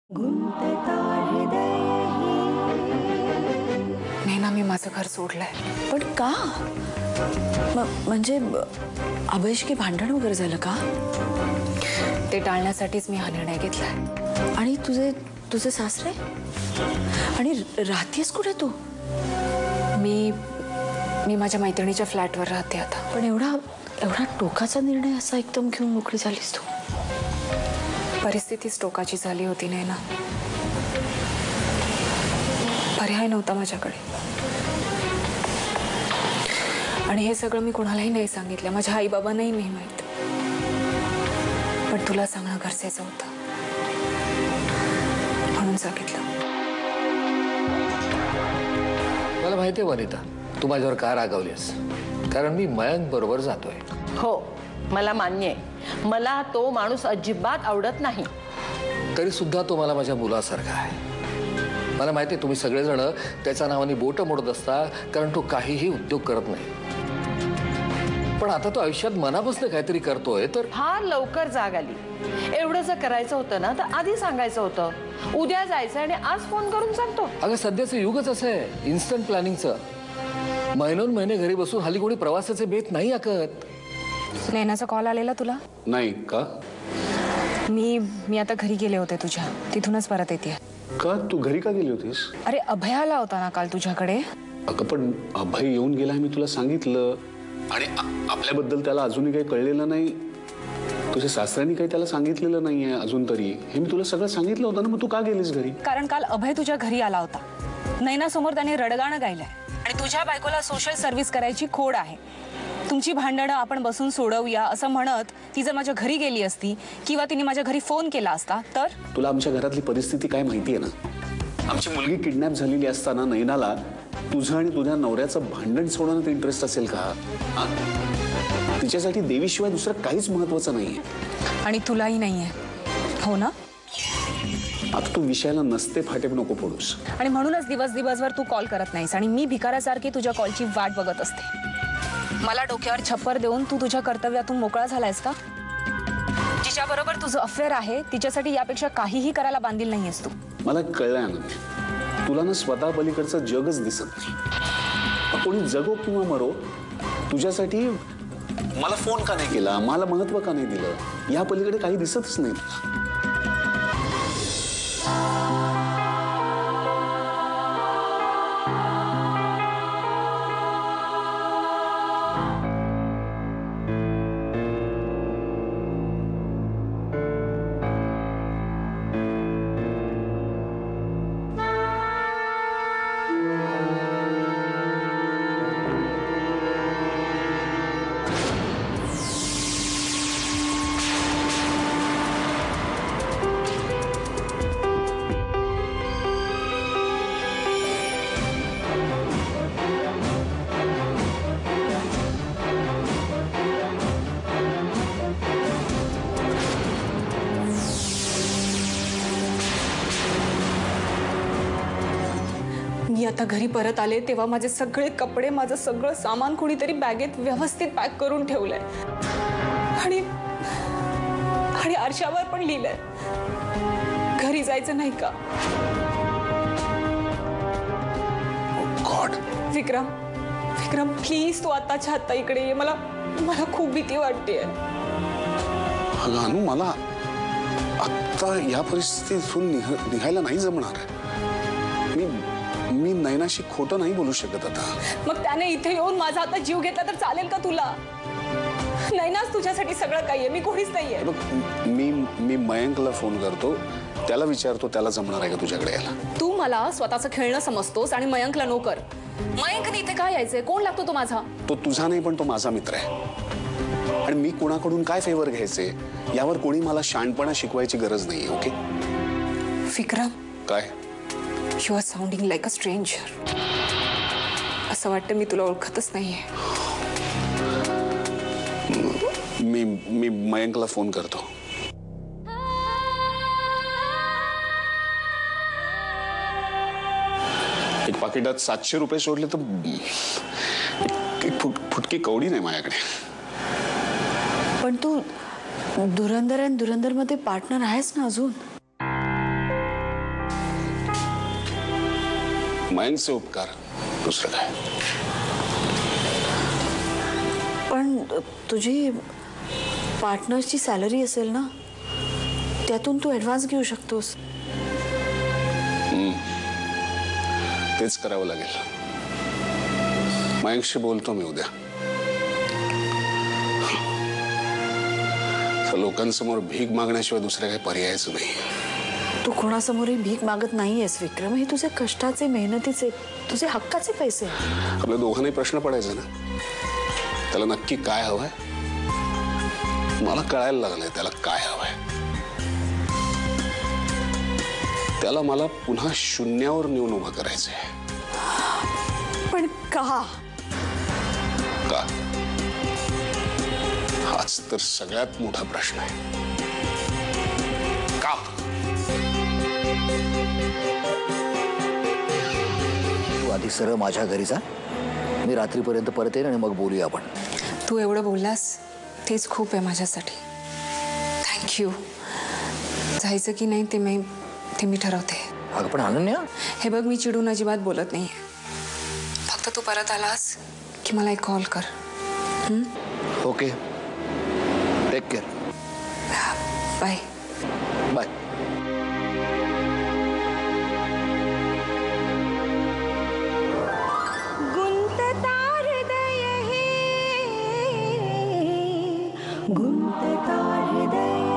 नाही ना, मी माझं घर सोडलंय. पण का? म्हणजे अभयशी भांडण वगैरे झालं का? ते टाळण्यासाठीच मी हा निर्णय घेतलाय. आणि तुझे सासरे? आणि राहतेस कुठे तू? मी माझ्या मैत्रिणीच्या फ्लॅटवर राहते आता. पण एवढा टोकाचा निर्णय असा एकदम घेऊन मोकळी झालीस तू? परिस्थितीच टोकाची झाली होती नाही ना, पर्याय नव्हता माझ्याकडे. आणि हे सगळं मी कुणालाही नाही सांगितलं, माझ्या आई बाबांनाही नाही माहित. पण तुला सांगणं गरजेचं होतं म्हणून सांगितलं. मला माहिती आहे वनिता, तू माझ्यावर का रागावलीस, कारण मी मयंक बरोबर जातोय. हो, मला मान्य आहे. मला तो माणूस अजिबात आवडत नाही. तरी सुद्धा तो मला माझ्या मुलासारखा आहे. मला माहिती आहे तुम्ही सगळेजण त्याच्या नावाने बोट मोडत असता, कारण तो काहीही उद्योग करत नाही. पण आता तो आयुष्यात मनापासून काहीतरी करतोय तर फार लवकर जाग आली. एवढं जर करायचं होतं ना तर आधी सांगायचं होतं. उद्या जायचं आणि आज फोन करून सांगतो. अगं सध्याचं युगच असं आहे, इन्स्टंट प्लॅनिंगचं. महिनोन महिने घरी बसून हल्ली कोणी प्रवासाचे बेत नाही आखत. नैनाचा कॉल आलेला तुला? नाही का? मी आता घरी गेले होते तुझ्या, तिथूनच परत येते. का तू घरी का गेली होतीस? अरे अभय आला होता ना काल तुझ्याकडे. अगं पण अभय येऊन गेला मी तुला सांगितलं. आणि आपल्याबद्दल त्याला अजूनही काही कळलेलं नाही. तुझ्या सासऱ्यांनी काही त्याला सांगितलेलं नाहीये अजून तरी. हे मी तुला सगळं सांगितलं होतं ना, मग तू का गेलीस घरी? कारण काल अभय तुझ्या घरी आला होता. नैना समोर त्याने रडगाणं गायलंय आणि तुझ्या बायकोला सोशल सर्व्हिस करायची खोड आहे. तुमची भांडणं आपण बसून सोडवूया असं म्हणत ती जर माझ्या घरी गेली असती किंवा तिने माझ्या घरी फोन केला असता तर? तुला आमच्या घरातली परिस्थिती काय माहितीये ना. आमची मुलगी किडनॅप झालेली असताना नैनाला तुझं आणि तुझ्या नवऱ्याचं भांडण सोडवण्यात इंटरेस्ट असेल का? तिच्यासाठी देवीशिवाय दुसरं काहीच महत्वाचं नाहीये. आणि तुलाही नाहीये, हो ना? आता तू विषयाला नसते फाटे नको पडूस. आणि म्हणूनच दिवसभर तू कॉल करत नाहीस आणि मी भिकाऱ्यासारखी तुझ्या कॉलची वाट बघत असते. मला डोक्यावर छप्पर देऊन तू तुझ्या कर्तव्यातून मोकळा झालायस का? जिच्याबरोबर तुझं अफेअर आहे तिच्यासाठी यापेक्षा काहीही करायला बांधील नाहीयेस तू. मला कळलंय आनंद, तुला ना स्वतः पलीकडचं जगच दिसत नाही. कोणी जगो किंवा मरो, तुझ्यासाठी मला फोन का नाही केला, मला महत्व का नाही दिलं, या पलीकडे काही दिसतच नाही तुला. मी आता घरी परत आले तेव्हा माझे सगळे कपडे, माझं सगळं सामान कोणीतरी बॅगेत व्यवस्थित पॅक करून ठेवलंय. आणि आरशावर पण लिहिलंय, घरी जायचं नाही का? गॉड. विक्रम प्लीज तू आताच्या आत्ता इकडे ये. मला खूप भीती वाटतेय. अनु, मला आता या परिस्थितीतून निघायला नाही जमणार. मी नैनाशी खोटं नाही बोलू शकत आता. मग त्याने इथे येऊन माझा आता जीव घेतला तर चालेल का तुला? नैनाच तुझ्यासाठी सगळं काही आहे, मी कोणीच नाहीये. मी मयंकला फोन करतो, त्याला विचारतो त्याला जमणार आहे का तुझ्याकडे यायला. तू मला स्वतःचं खेळणं समजतोस आणि मयंकला नोकर. मयंकने इथे काय यायचंय? कोण लागतो तो माझा? तो तुझा नाही पण तो माझा मित्र आहे. आणि मी कोणाकडून काय फेवर घ्यायचे यावर कोणी मला शहाणपणा शिकवायची गरज नाहीये. ओके विक्रम, काय? You are sounding like a stranger. असं वाटतं मी तुला ओळखतच नाहीये. मी मयंकला फोन करतो. एक पाकिटात 700 रुपये सोडले तर एक फुटकी कवडी नाही माझ्याकडे. पण तू धुरंधर आणि धुरंधर मध्ये पार्टनर आहेस ना अजून? मयंकचे उपकार, दुसरं काय. पण तुझी पार्टनर्सची सॅलरी असेल ना, त्यातून तू ऍडव्हान्स घेऊ शकतोस. तेच करावं लागेल. मयंकशी बोलतो मी उद्या. तर लोकांसमोर भीक मागण्याशिवाय दुसऱ्या काही पर्यायच नाही. तू कोणासमोरही भीक मागत नाहीयेस विक्रम. हे तुझे कष्टाचे, मेहनतीचे, तुझे हक्काचे पैसे आहेत. आपल्या दोघांनाही प्रश्न पडायचा ना, त्याला नक्की काय हवंय. मला कळायला लागलंय त्याला काय हवंय. त्याला मला पुन्हा शून्यावर नेऊन उभं करायचंय. पण का? का? हाच तर सगळ्यात मोठा प्रश्न आहे. का? तू आधी सरळ माझ्या घरी जा. मी रात्रीपर्यंत परत येईन आणि मग बोलूया आपण. तू एवढं बोललास तेच खूप आहे माझ्यासाठी. थँक्यू. जायचं की नाही ते मी ठरवते. अगं पण अनन्या, हे बघ, मी चिडून अजिबात बोलत नाही. फक्त तू परत आलास की मला एक कॉल कर. Okay, take care. Bye. Bye. गुंतता हृदय